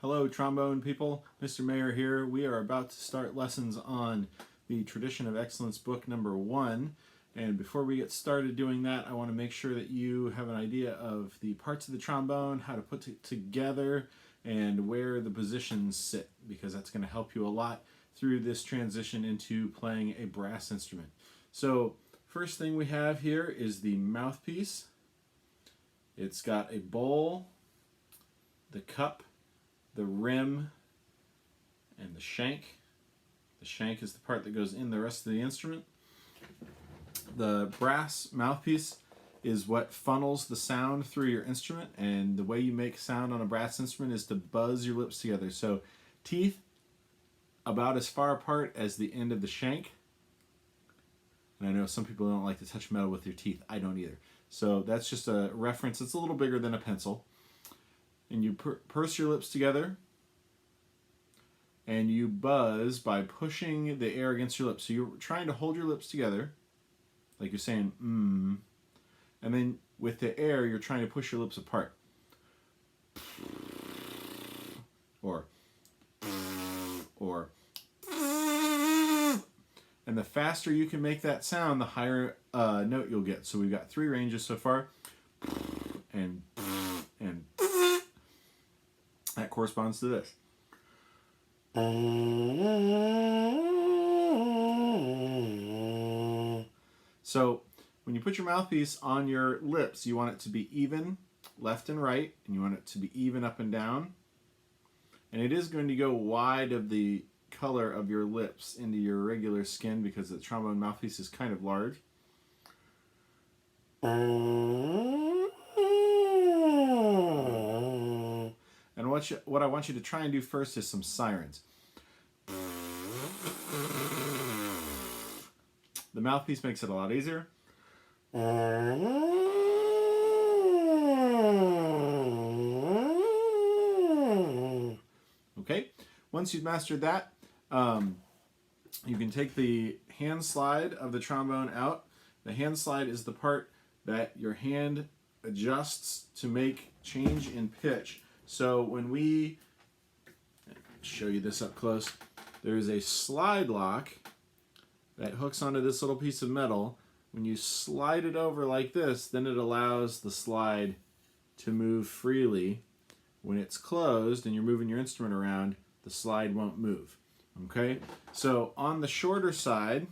Hello, trombone people. Mr. Mayer here. We are about to start lessons on the Tradition of Excellence book number 1. And before we get started doing that, I want to make sure that you have an idea of the parts of the trombone, how to put it together, and where the positions sit, because that's going to help you a lot through this transition into playing a brass instrument. So, first thing we have here is the mouthpiece. It's got a bowl, the cup, the rim, and the shank. The shank is the part that goes in the rest of the instrument. The brass mouthpiece is what funnels the sound through your instrument, and the way you make sound on a brass instrument is to buzz your lips together. So teeth about as far apart as the end of the shank. And I know some people don't like to touch metal with their teeth. I don't either. So that's just a reference. It's a little bigger than a pencil. And you purse your lips together, and you buzz by pushing the air against your lips. So you're trying to hold your lips together, like you're saying, and then with the air, you're trying to push your lips apart. Or, and the faster you can make that sound, the higher note you'll get. So we've got 3 ranges so far, and that corresponds to this. So when you put your mouthpiece on your lips, you want it to be even left and right, and you want it to be even up and down. And it is going to go wide of the color of your lips into your regular skin, because the trombone mouthpiece is kind of large. And what I want you to try and do first is some sirens. The mouthpiece makes it a lot easier. Okay, once you've mastered that, you can take the hand slide of the trombone out. The hand slide is the part that your hand adjusts to make change in pitch. So when we show you this up close, there's a slide lock that hooks onto this little piece of metal. When you slide it over like this, then it allows the slide to move freely. When it's closed and you're moving your instrument around, the slide won't move. Okay? So on the shorter side,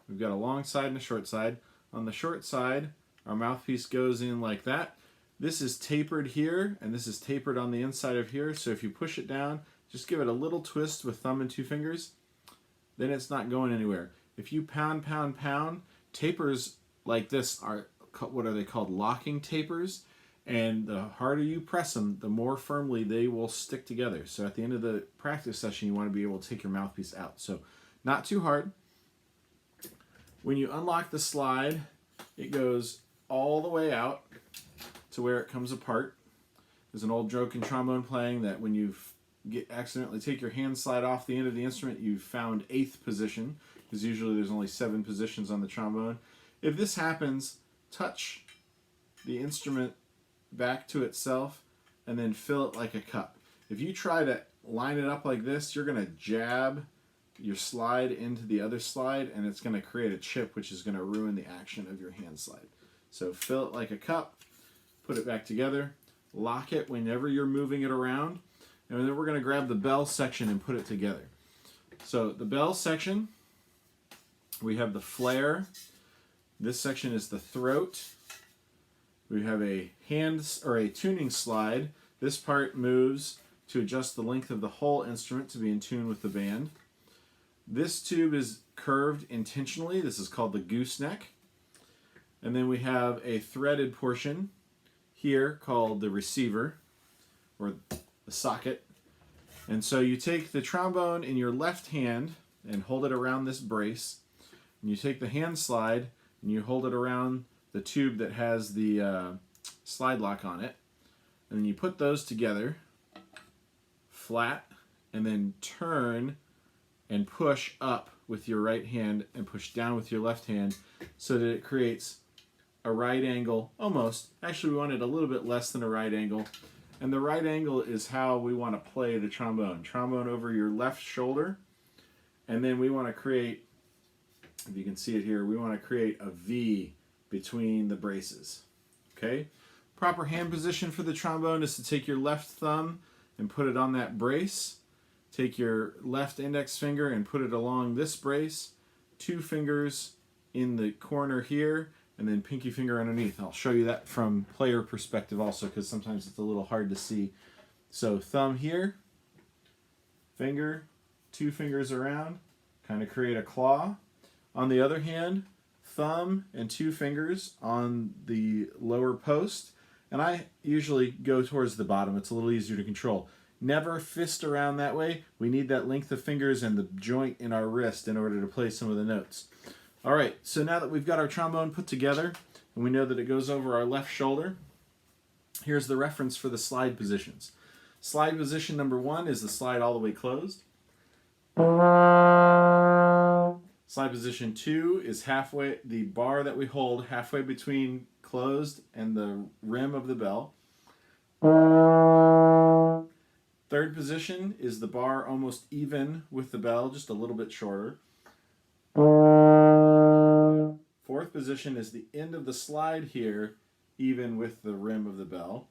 we've got a long side and a short side. On the short side, our mouthpiece goes in like that. This is tapered here, and this is tapered on the inside of here. So if you push it down, just give it a little twist with thumb and 2 fingers, then it's not going anywhere. If you pound, pound, pound, tapers like this are, what are they called? Locking tapers. And the harder you press them, the more firmly they will stick together. So at the end of the practice session, you want to be able to take your mouthpiece out. So not too hard. When you unlock the slide, it goes all the way out to where it comes apart. There's an old joke in trombone playing that when you accidentally take your hand slide off the end of the instrument, you've found 8th position, because usually there's only 7 positions on the trombone. If this happens, touch the instrument back to itself and then fill it like a cup. If you try to line it up like this, you're going to jab your slide into the other slide, and it's going to create a chip, which is going to ruin the action of your hand slide. So fill it like a cup, put it back together, lock it whenever you're moving it around, and then we're going to grab the bell section and put it together. So the bell section, we have the flare. This section is the throat. We have a hand or a tuning slide. This part moves to adjust the length of the whole instrument to be in tune with the band. This tube is curved intentionally. This is called the gooseneck. And then we have a threaded portion here called the receiver, or the socket. And so you take the trombone in your left hand and hold it around this brace. And you take the hand slide and you hold it around the tube that has the slide lock on it. And then you put those together flat, and then turn and push up with your right hand and push down with your left hand, so that it creates a right angle, almost. Actually, we want it a little bit less than a right angle. and the right angle is how we want to play the trombone. Trombone over your left shoulder, and then we want to create, if you can see it here, we want to create a V between the braces. Okay? Proper hand position for the trombone is to take your left thumb and put it on that brace. Take your left index finger and put it along this brace. 2 fingers in the corner here, and then pinky finger underneath. I'll show you that from player perspective also, because sometimes it's a little hard to see. So thumb here, finger, 2 fingers around, kind of create a claw. On the other hand, thumb and 2 fingers on the lower post, and I usually go towards the bottom. It's a little easier to control. Never fist around that way. We need that length of fingers and the joint in our wrist in order to play some of the notes. All right, so now that we've got our trombone put together and we know that it goes over our left shoulder, here's the reference for the slide positions. Slide position number 1 is the slide all the way closed. Slide position 2 is halfway, the bar that we hold halfway between closed and the rim of the bell. Third position is the bar almost even with the bell, just a little bit shorter. Fourth position is the end of the slide here, even with the rim of the bell.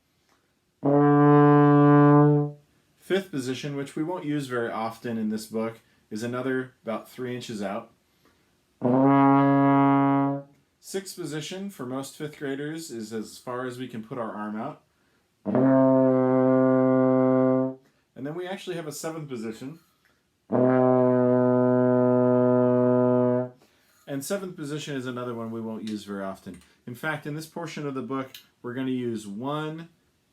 Fifth position, which we won't use very often in this book, is another about 3 inches out. Sixth position for most 5th graders is as far as we can put our arm out. And then we actually have a 7th position. And 7th position is another one we won't use very often. In fact, in this portion of the book, we're going to use 1,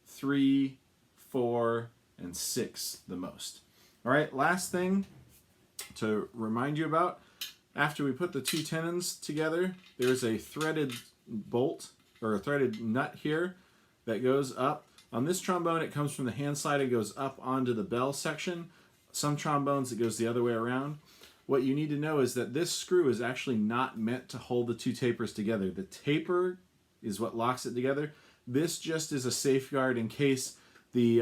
3, 4, and 6 the most. All right, last thing to remind you about, after we put the 2 tenons together, there's a threaded bolt or a threaded nut here that goes up. On this trombone, it comes from the hand slide and goes up onto the bell section. Some trombones, it goes the other way around. What you need to know is that this screw is actually not meant to hold the 2 tapers together. The taper is what locks it together. This just is a safeguard in case the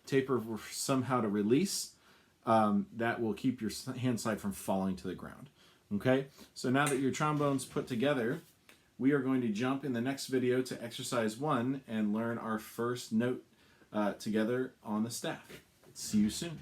taper were somehow to release. That will keep your hand slide from falling to the ground. Okay, so now that your trombone's put together, we are going to jump in the next video to exercise 1 and learn our first note together on the staff. See you soon.